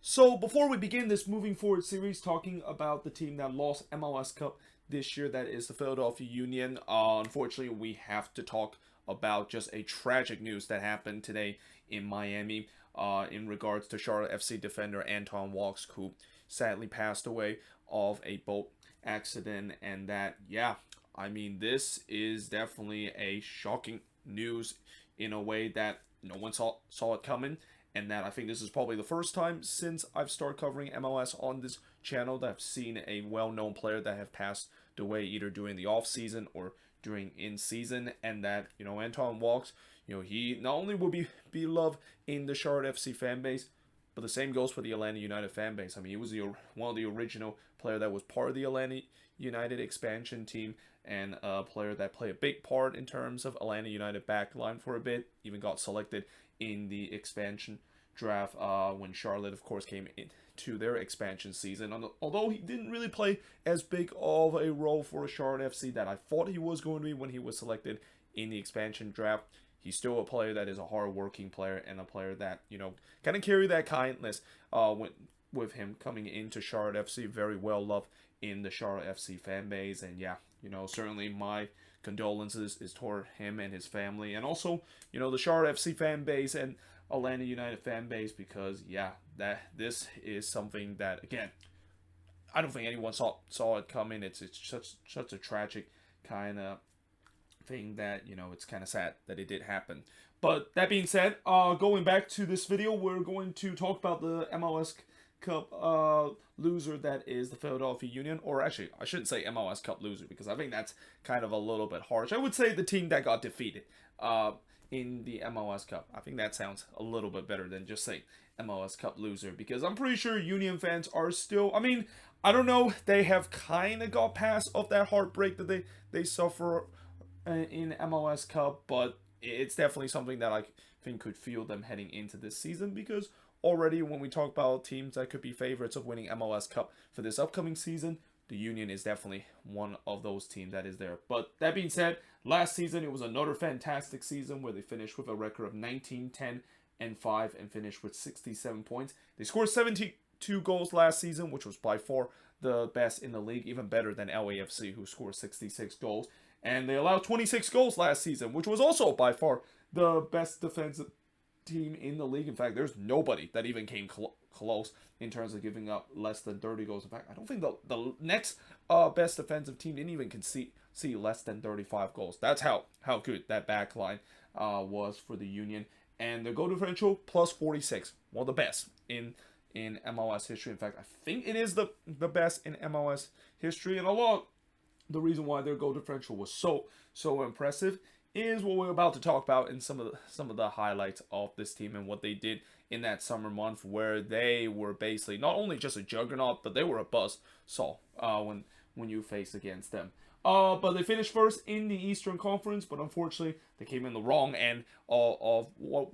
So before we begin this moving forward series talking about the team that lost MLS Cup this year, that is the Philadelphia Union, unfortunately we have to talk about just a tragic news that happened today in Miami in regards to Charlotte FC defender Anton Walks, who sadly passed away of a boat accident. And that, yeah, I mean, this is definitely a shocking news in a way that no one saw it coming, and that I think this is probably the first time since I've started covering MLS on this channel that I've seen a well-known player that have passed away either during the off season or during in season. And that, Anton Walks, he not only will be loved in the Charlotte FC fan base, but the same goes for the Atlanta United fan base. I mean, he was one of the original player that was part of the Atlanta United expansion team, and a player that played a big part in terms of Atlanta United backline for a bit. Even got selected in the expansion draft when Charlotte, of course, came into their expansion season. Although he didn't really play as big of a role for Charlotte FC that I thought he was going to be when he was selected in the expansion draft, he's still a player that is a hard-working player and a player that, kind of carry that kindness with him coming into Charlotte FC. Very well loved in the Charlotte FC fan base. And yeah, certainly my condolences is toward him and his family, and also, the Charlotte FC fan base and Atlanta United fan base, because yeah, that this is something that, again, I don't think anyone saw it coming. It's such a tragic kind of thing that, it's kind of sad that it did happen. But that being said, going back to this video, we're going to talk about the MLS Cup loser, that is the Philadelphia Union. Or actually, I shouldn't say MLS Cup loser, because I think that's kind of a little bit harsh. I would say the team that got defeated in the MLS Cup. I think that sounds a little bit better than just saying MLS Cup loser, because I'm pretty sure Union fans are still, I mean, I don't know, they have kind of got past of that heartbreak that they suffer in MLS Cup, but it's definitely something that I think could fuel them heading into this season, because already when we talk about teams that could be favorites of winning MLS Cup for this upcoming season, the Union is definitely one of those teams that is there. But that being said, last season it was another fantastic season where they finished with a record of 19-10-5 and finished with 67 points. They scored 72 goals last season, which was by far the best in the league, even better than LAFC, who scored 66 goals. And they allowed 26 goals last season, which was also by far the best defensive team in the league. In fact, there's nobody that even came close in terms of giving up less than 30 goals. In fact, I don't think the next best defensive team didn't even see less than 35 goals. That's how good that back line was for the Union. And their goal differential plus 46, one of the best in MLS history. In fact, I think it is the best in MLS history. And a lot, the reason why their goal differential was so impressive is what we're about to talk about in some of the highlights of this team and what they did in that summer month, where they were basically not only just a juggernaut, but they were a buzzsaw when you faced against them. But they finished first in the Eastern Conference, but unfortunately they came in the wrong end of what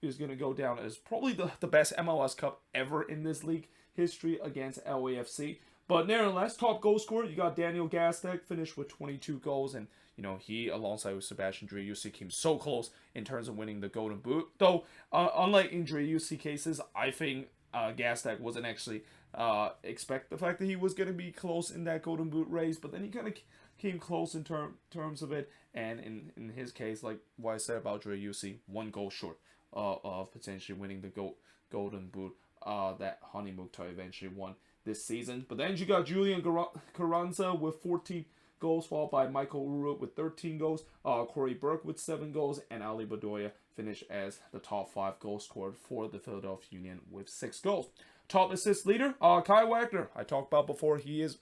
is going to go down as probably the best MLS Cup ever in this league history against LAFC. But nevertheless, top goal scorer, you got Daniel Gastek, finished with 22 goals. And, he, alongside with Sebastian Driussi, came so close in terms of winning the Golden Boot. Though, unlike in Driussi cases, I think Gastek wasn't actually expect the fact that he was going to be close in that Golden Boot race. But then he kind of came close in terms of it. And in his case, like what I said about Driussi, one goal short of potentially winning the Golden Boot that Hani Mukhtar eventually won this season. But then you got Julian Carranza with 14 goals, followed by Michael Urut with 13 goals, Corey Burke with 7 goals, and Ali Bedoya finished as the top 5 goal scorer for the Philadelphia Union with 6 goals. Top assist leader, Kai Wagner. I talked about before, he is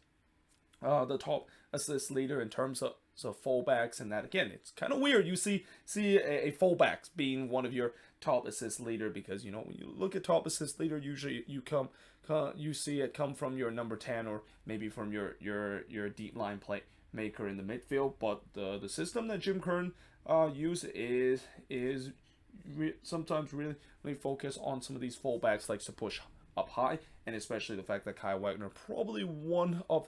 the top assist leader in terms of fullbacks, and that, again, it's kind of weird. You see a fullback being one of your top assist leader, because when you look at top assist leader, usually you see it come from your number 10 or maybe from your deep line play maker in the midfield. But the system that Jim Kern uses is sometimes really focus on some of these fullbacks, like to push up high, and especially the fact that Kai Wagner, probably one of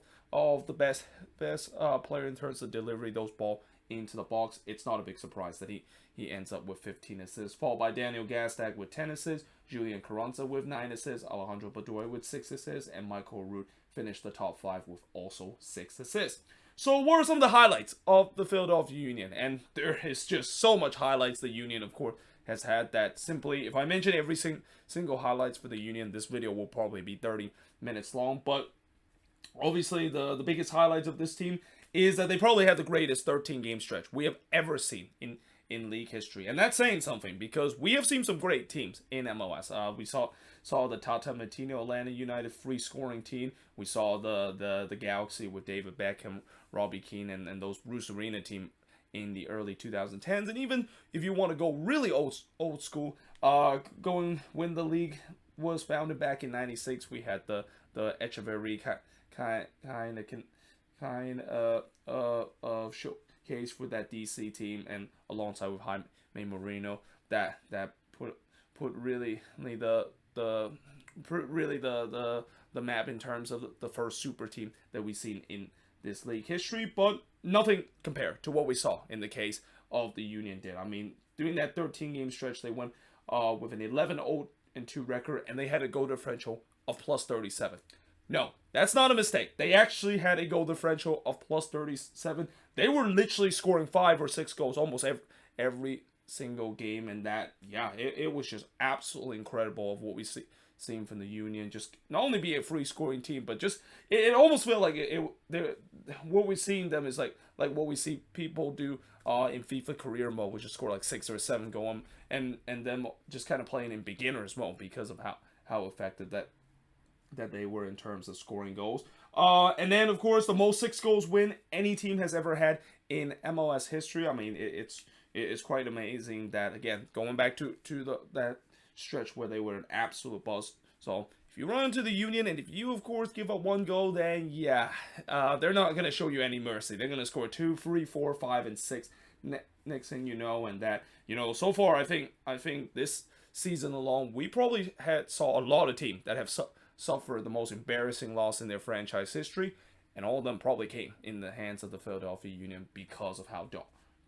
the best player in terms of delivery those ball into the box. It's not a big surprise that he ends up with 15 assists, followed by Daniel Gastak with 10 assists, Julian Carranza with 9 assists, Alejandro Bedoya with 6 assists, and Michael Root finished the top 5 with also 6 assists. So what are some of the highlights of the Philadelphia Union? And there is just so much highlights the Union, of course, has had that simply, if I mention every single highlights for the Union, this video will probably be 30 minutes long. But obviously the biggest highlights of this team is that they probably had the greatest 13-game stretch we have ever seen in league history. And that's saying something, because we have seen some great teams in MLS. We saw the Tata Martino Atlanta United free scoring team. We saw the Galaxy with David Beckham, Robbie Keane, and those Bruce Arena team in the early 2010s. And even if you want to go really old school, going when the league was founded back in '96, we had the Echeverry kind of showcase for that DC team, and alongside with Jaime Moreno, that put really the map in terms of the first super team that we've seen in this league history. But nothing compared to what we saw in the case of the Union did. I mean, during that 13-game stretch, they went with an 11-0-2 record, and they had a goal differential of plus 37. No, that's not a mistake. They actually had a goal differential of plus 37. They were literally scoring 5 or 6 goals almost every single game, and that, yeah, it was just absolutely incredible of what we seen from the Union. Just not only be a free scoring team, but just it almost felt like what we've seen them is like what we see people do in FIFA career mode, which is score like 6 or 7 goals, and then just kind of playing in beginners mode because of how effective that they were in terms of scoring goals. And then, of course, the most 6 goals win any team has ever had in MLS history. I mean, it's quite amazing that, again, going back to that stretch where they were an absolute bust. So if you run into the Union, and if you, of course, give up 1 goal, then, yeah, they're not going to show you any mercy. They're going to score 2, 3, 4, 5, and 6 next thing you know. And that, so far, I think this season alone, we probably saw a lot of teams that have suffered the most embarrassing loss in their franchise history, and all of them probably came in the hands of the Philadelphia Union because of how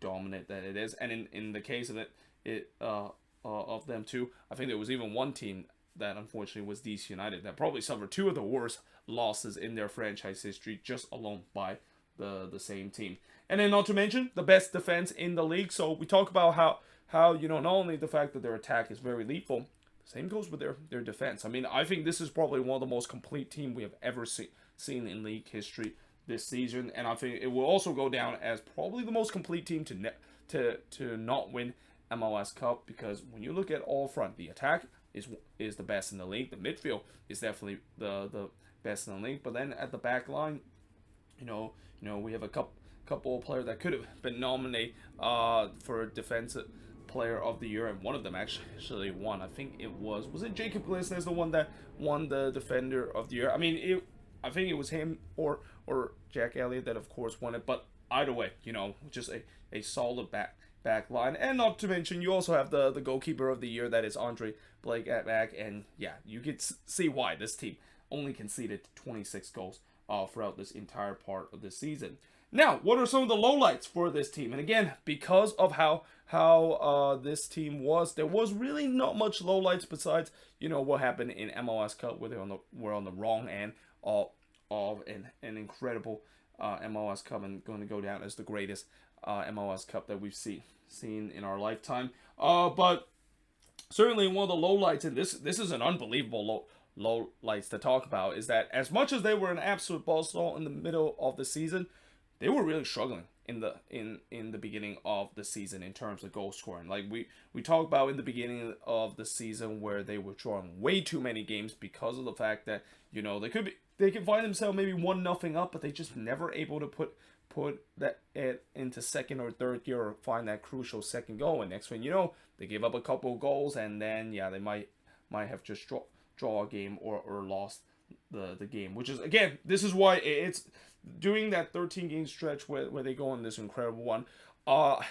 dominant that it is. And in the case of of them too, I think there was even one team that unfortunately was DC United that probably suffered 2 of the worst losses in their franchise history just alone by the same team. And then not to mention the best defense in the league. So we talk about how not only the fact that their attack is very lethal, same goes with their defense. I mean, I think this is probably one of the most complete team we have ever seen in league history this season, and I think it will also go down as probably the most complete team to not win MLS Cup, because when you look at all front, the attack is the best in the league. The midfield is definitely the best in the league, but then at the back line, we have a couple of players that could have been nominated for defensive player of the year, and one of them actually won. I think it was it Jacob Glissner the one that won the defender of the year. I mean, I think it was him or Jack Elliott that of course won it, but either way, just a solid back line. And not to mention, you also have the goalkeeper of the year, that is Andre Blake at back, and yeah, you could see why this team only conceded 26 goals throughout this entire part of the season. Now, what are some of the lowlights for this team? And again, because of how this team was, there was really not much lowlights besides, what happened in MLS Cup, where we're on the wrong end of an incredible MLS Cup, and going to go down as the greatest MLS Cup that we've seen in our lifetime. But certainly one of the lowlights, and this is an unbelievable lowlights to talk about, is that as much as they were an absolute buzzsaw in the middle of the season, they were really struggling in the beginning of the season in terms of goal scoring. Like we talked about in the beginning of the season, where they were drawing way too many games because of the fact that they could find themselves maybe 1-0 up, but they just never able to put that into second or third gear, or find that crucial second goal. And next thing you know, they give up a couple of goals, and then they might have just draw a game or lost the game. Which is, again, this is why it's during that 13-game stretch where they go on this incredible one.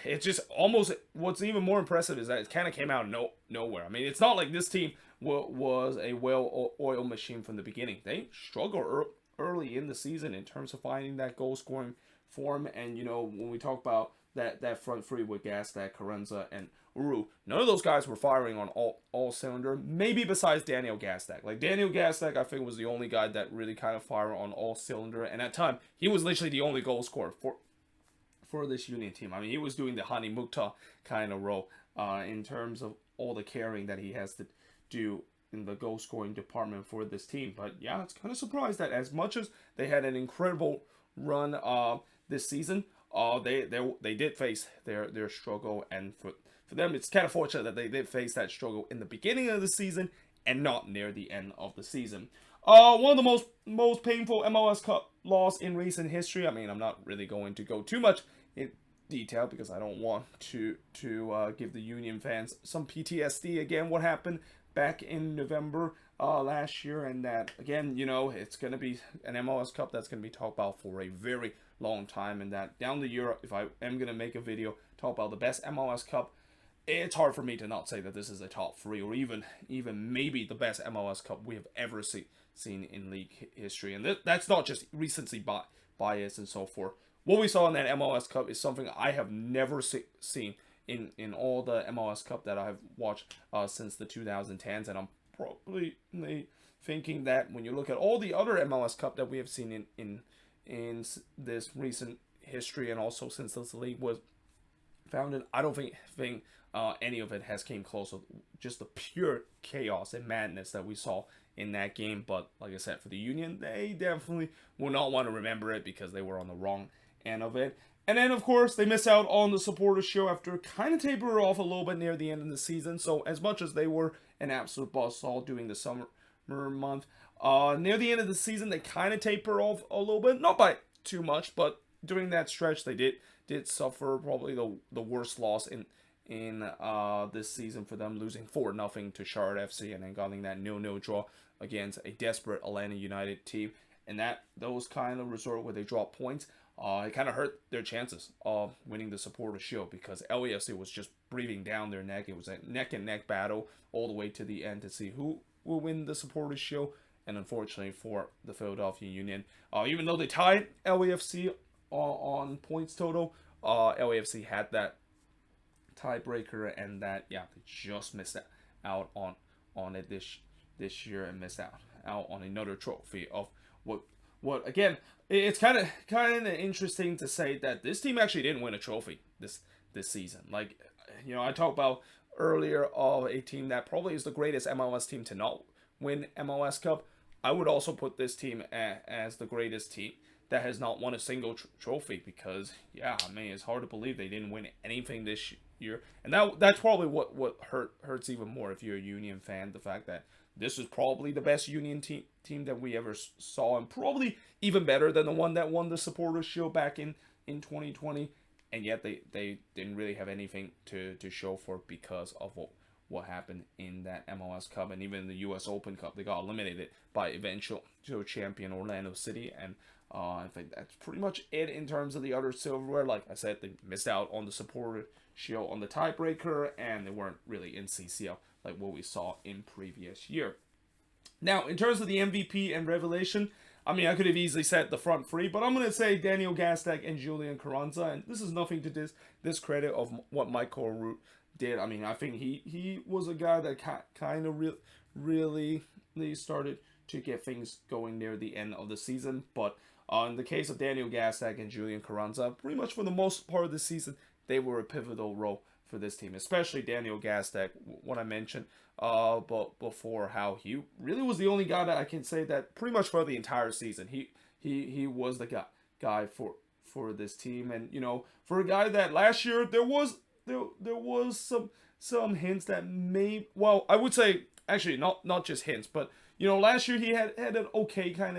It's just almost, what's even more impressive is that it kind of came out of nowhere. I mean, it's not like this team was a well-oiled machine from the beginning. They struggled early in the season in terms of finding that goal-scoring form. And, when we talk about that front three with Gastak, Carranza, and Uru. None of those guys were firing on all cylinder. Maybe besides Daniel Gastak. Like Daniel Gastak, I think was the only guy that really kind of fired on all cylinder. And at time, he was literally the only goal scorer for this Union team. I mean, he was doing the Hani Mukhtar kind of role in terms of all the carrying that he has to do in the goal scoring department for this team. But yeah, it's kind of surprised that as much as they had an incredible run this season, they did face their struggle, and for them, it's kind of fortunate that they did face that struggle in the beginning of the season and not near the end of the season. One of the most painful MLS Cup loss in recent history. I mean, I'm not really going to go too much in detail because I don't want to give the Union fans some PTSD again. What happened back in November last year, and that again, it's going to be an MLS Cup that's going to be talked about for a very long time, and that down the year, if I am going to make a video talk about the best MLS Cup, it's hard for me to not say that this is a top 3 or even maybe the best MLS Cup we have ever seen in league history. And that's not just recency bias and so forth. What we saw in that MLS Cup is something I have never seen in all the MLS Cup that I've watched since the 2010s, and I'm probably thinking that when you look at all the other MLS Cup that we have seen in this recent history, and also since this league was founded, I don't think any of it has came close to just the pure chaos and madness that we saw in that game. But like I said, for the Union, they definitely will not want to remember it because they were on the wrong end of it. And then, of course, they miss out on the supporters show after kind of taper off a little bit near the end of the season. So as much as they were an absolute buzzsaw during the summer month, near the end of the season, they kind of taper off a little bit. Not by too much, but during that stretch, they did suffer probably the worst loss in this season for them, losing 4-0 to Charlotte FC and then getting that 0-0 draw against a desperate Atlanta United team. And those kind of resort where they drop points, it kind of hurt their chances of winning the Supporters Shield because LAFC was just breathing down their neck. It was a neck-and-neck battle all the way to the end to see who will win the Supporters Shield. And unfortunately for the Philadelphia Union, even though they tied LAFC on points total, LAFC had that tiebreaker, and that they just missed out on it this year and missed out on another trophy of what again, it's kind of interesting to say that this team actually didn't win a trophy this season. Like, I talked about earlier of a team that probably is the greatest MLS team to not win MLS Cup. I would also put this team as the greatest team that has not won a single trophy because, it's hard to believe they didn't win anything this year. And that's probably what hurts even more if you're a Union fan, the fact that this is probably the best Union team that we ever saw, and probably even better than the one that won the Supporters Shield back in 2020. And yet they didn't really have anything to show for it because of what happened in that MLS Cup. And even in the US Open Cup, they got eliminated by eventual champion Orlando City. And I think that's pretty much it in terms of the other silverware. Like I said, they missed out on the Supporters Shield on the tiebreaker, and they weren't really in CCL like what we saw in previous year. Now, in terms of the MVP and revelation, I mean, I could have easily said the front three, but I'm going to say Daniel Gastak and Julian Carranza, and this is nothing to discredit of what Michael Root did. I mean, I think he was a guy that kind of really started to get things going near the end of the season, but in the case of Daniel Gastak and Julian Carranza, pretty much for the most part of the season, they were a pivotal role for this team, especially Daniel Gastak, what I mentioned but before, how he really was the only guy that I can say that pretty much for the entire season, he was the guy for this team. And, for a guy that last year, there was some hints that I would say, actually, not just hints, but, last year he had an okay kind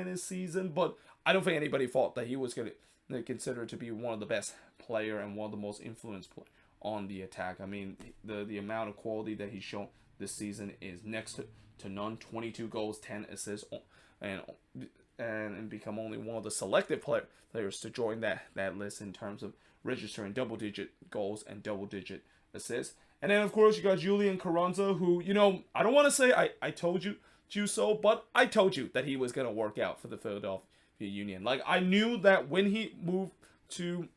of season, but I don't think anybody thought that he was going to consider to be one of the best player and one of the most influenced player on the attack. I mean, the amount of quality that he's shown this season is next to none. 22 goals, 10 assists, and become only one of the selected players to join that list in terms of registering double-digit goals and double-digit assists. And then, of course, you got Julian Carranza, who, I don't want to say I told you so, but I told you that he was going to work out for the Philadelphia Union. Like, I knew that when he moved to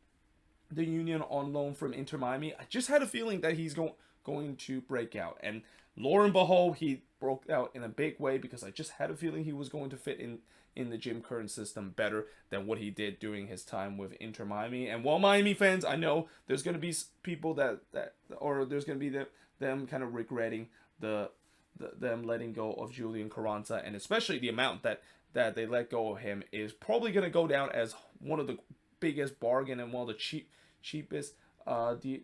the Union on loan from Inter Miami. I just had a feeling that he's going to break out, and lo and behold, he broke out in a big way because I just had a feeling he was going to fit in the Jim Curtin system better than what he did during his time with Inter Miami. And while Miami fans, I know there's going to be people or there's going to be them kind of regretting them letting go of Julian Carranza, and especially the amount that they let go of him is probably going to go down as one of the biggest bargain and one of the cheapest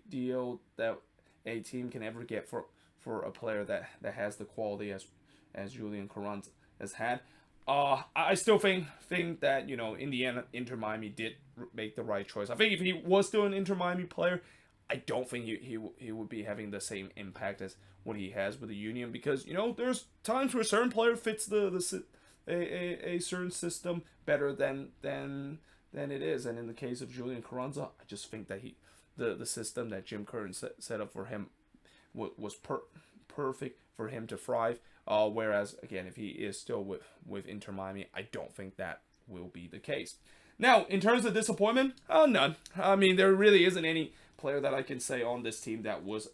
deal that a team can ever get for a player that has the quality as Julian Carranza has had. I still think that, in the end, Inter Miami did make the right choice. I think if he was still an Inter Miami player, I don't think he would be having the same impact as what he has with the Union, because there's times where a certain player fits a certain system better than it is, and in the case of Julian Carranza, I just think that the system that Jim Curtin set up for him was perfect for him to thrive. Whereas, again, if he is still with Inter Miami, I don't think that will be the case. Now, in terms of disappointment, none. I mean, there really isn't any player that I can say on this team that was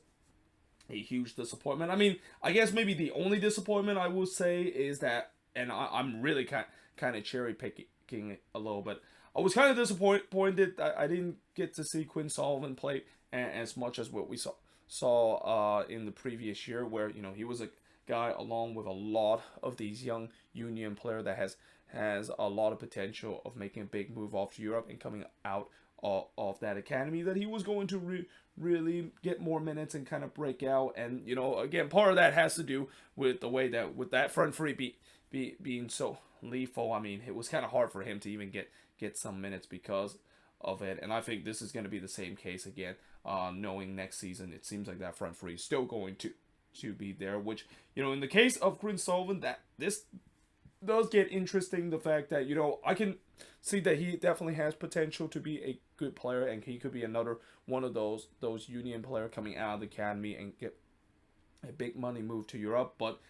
a huge disappointment. I mean, I guess maybe the only disappointment I will say is that, and I'm really kind of cherry picking a little bit, I was kind of disappointed that I didn't get to see Quinn Sullivan play as much as what we saw in the previous year, where he was a guy along with a lot of these young Union player that has a lot of potential of making a big move off to Europe and coming out of that academy, that he was going to really get more minutes and kind of break out. And again, part of that has to do with the way that with that front three being so lethal. I mean, it was kind of hard for him to even get some minutes because of it. And I think this is going to be the same case again. Knowing next season, it seems like that front three is still going to be there, which, in the case of Quinn Sullivan, that this does get interesting. The fact that, I can see that he definitely has potential to be a good player, and he could be another one of those Union player coming out of the academy and get a big money move to Europe. But,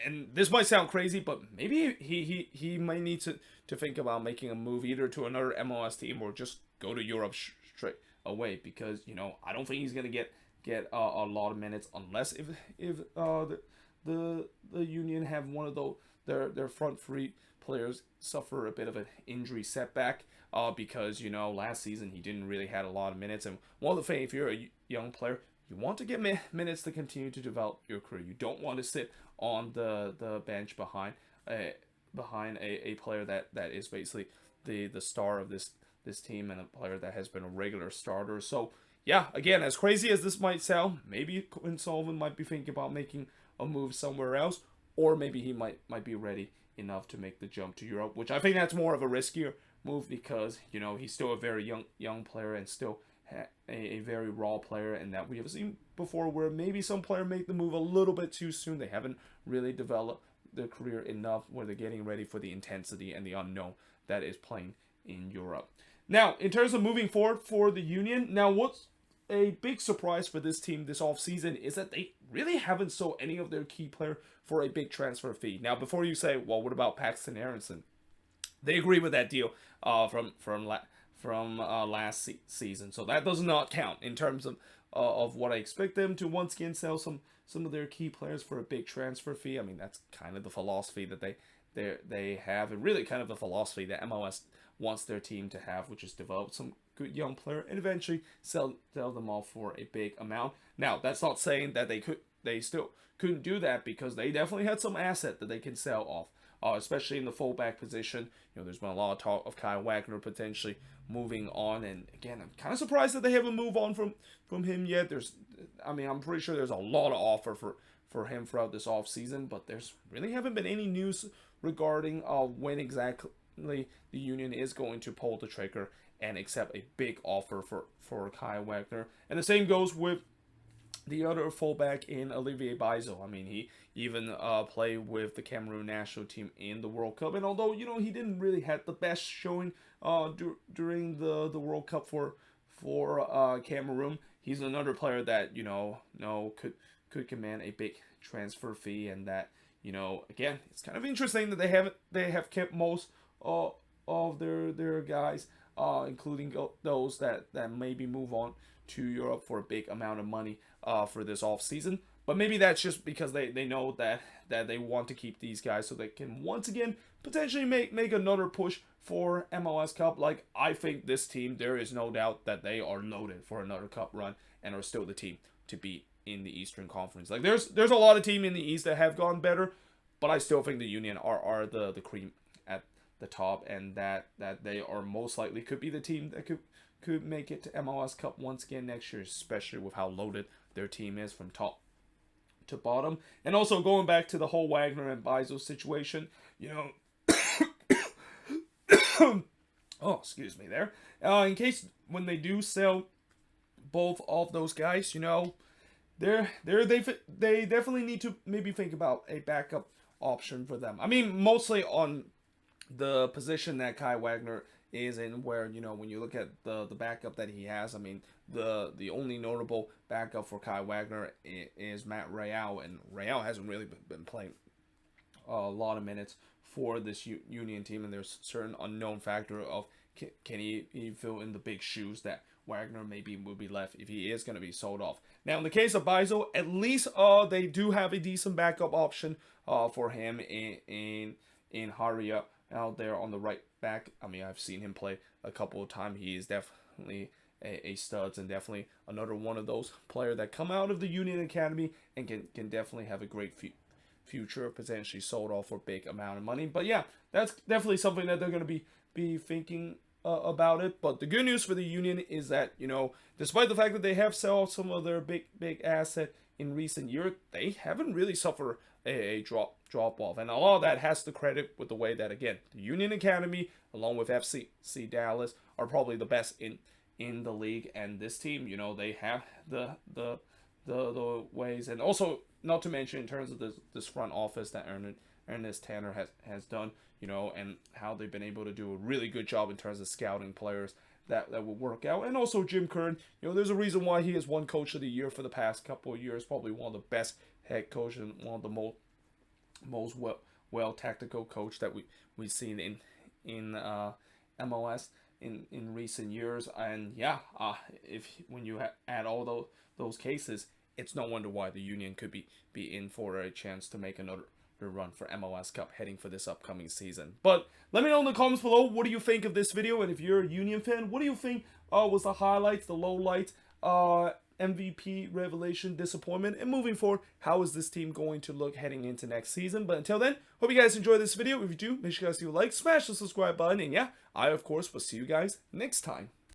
and this might sound crazy, but maybe he might need to think about making a move either to another MLS team or just go to Europe straight away, because I don't think he's gonna get a lot of minutes unless if the Union have one of their front three players suffer a bit of an injury setback, because last season he didn't really had a lot of minutes. And one of the things, if you're a young player, you want to get minutes to continue to develop your career. You don't want to sit on the bench behind a player that is basically the star of this team, and a player that has been a regular starter. So yeah, again, as crazy as this might sound, maybe Quinn Sullivan might be thinking about making a move somewhere else, or maybe he might be ready enough to make the jump to Europe, which I think that's more of a riskier move, because he's still a very young player and still a very raw player, and that we have seen before where maybe some player make the move a little bit too soon. They haven't really developed their career enough where they're getting ready for the intensity and the unknown that is playing in Europe. Now, in terms of moving forward for the Union, now what's a big surprise for this team this offseason is that they really haven't sold any of their key player for a big transfer fee. Now, before you say, well, what about Paxton Aronson? They agree with that deal from last season, so that does not count in terms of what I expect them to once again sell some of their key players for a big transfer fee. I mean, that's kind of the philosophy that they have, and really kind of the philosophy that MLS wants their team to have, which is develop some good young player and eventually sell them off for a big amount. Now, that's not saying that they still couldn't do that, because they definitely had some asset that they can sell off, especially in the fullback position. There's been a lot of talk of Kyle Wagner potentially moving on, and again, I'm kind of surprised that they haven't moved on from him yet. I'm pretty sure there's a lot of offer for him throughout this offseason, but there's really haven't been any news regarding when exactly the Union is going to pull the trigger and accept a big offer for Kyle Wagner. And the same goes with the other fullback in Olivier Baizo. I mean, he even played with the Cameroon national team in the World Cup, and although he didn't really have the best showing during the World Cup for Cameroon, he's another player that could command a big transfer fee. And that again, it's kind of interesting that they have kept most of their guys including those that maybe move on to Europe for a big amount of money for this off season. But maybe that's just because they know that they want to keep these guys so they can once again potentially make another push for MLS Cup. Like, I think this team, there is no doubt that they are loaded for another cup run and are still the team to beat in the Eastern Conference. Like, there's a lot of teams in the East that have gone better, but I still think the Union are the cream at the top, and that they are most likely could be the team that could make it to MLS Cup once again next year, especially with how loaded their team is from top to bottom. And also going back to the whole Wagner and Bizo situation, you know, oh, excuse me there. In case when they do sell both of those guys, you know, they definitely need to maybe think about a backup option for them. I mean, mostly on the position that Kai Wagner is in, where, you know, when you look at the backup that he has, I mean, the only notable backup for Kai Wagner is Matt Real, and Real hasn't really been playing a lot of minutes for this Union team, and there's certain unknown factor of can he fill in the big shoes that Wagner maybe will be left if he is going to be sold off. Now, in the case of Bizo, at least they do have a decent backup option for him in Haria out there on the right back. I mean, I've seen him play a couple of times. He is definitely a studs, and definitely another one of those players that come out of the Union Academy and can definitely have a great future, potentially sold off for a big amount of money. But yeah, that's definitely something that they're going to be thinking about it. But the good news for the Union is that, you know, despite the fact that they have sold some of their big asset in recent years, they haven't really suffered a drop off, and a lot of that has to credit with the way that, again, the Union Academy along with FC Dallas are probably the best in the league, and this team, you know, they have the ways, and also not to mention in terms of this front office that Ernest Tanner has done, you know, and how they've been able to do a really good job in terms of scouting players that will work out. And also Jim Kern, you know, there's a reason why he has won Coach of the Year for the past couple of years, probably one of the best head coaches and one of the most well tactical coach that we've seen in MLS in recent years. And yeah, when you add all those cases, it's no wonder why the Union could be in for a chance to make another run for MLS Cup heading for this upcoming season. But let me know in the comments below, what do you think of this video? And if you're a Union fan, what do you think was the highlights, the lowlights, MVP, revelation, disappointment, and moving forward, how is this team going to look heading into next season? But until then, hope you guys enjoyed this video. If you do, make sure you guys do like, smash the subscribe button, and yeah, I of course will see you guys next time.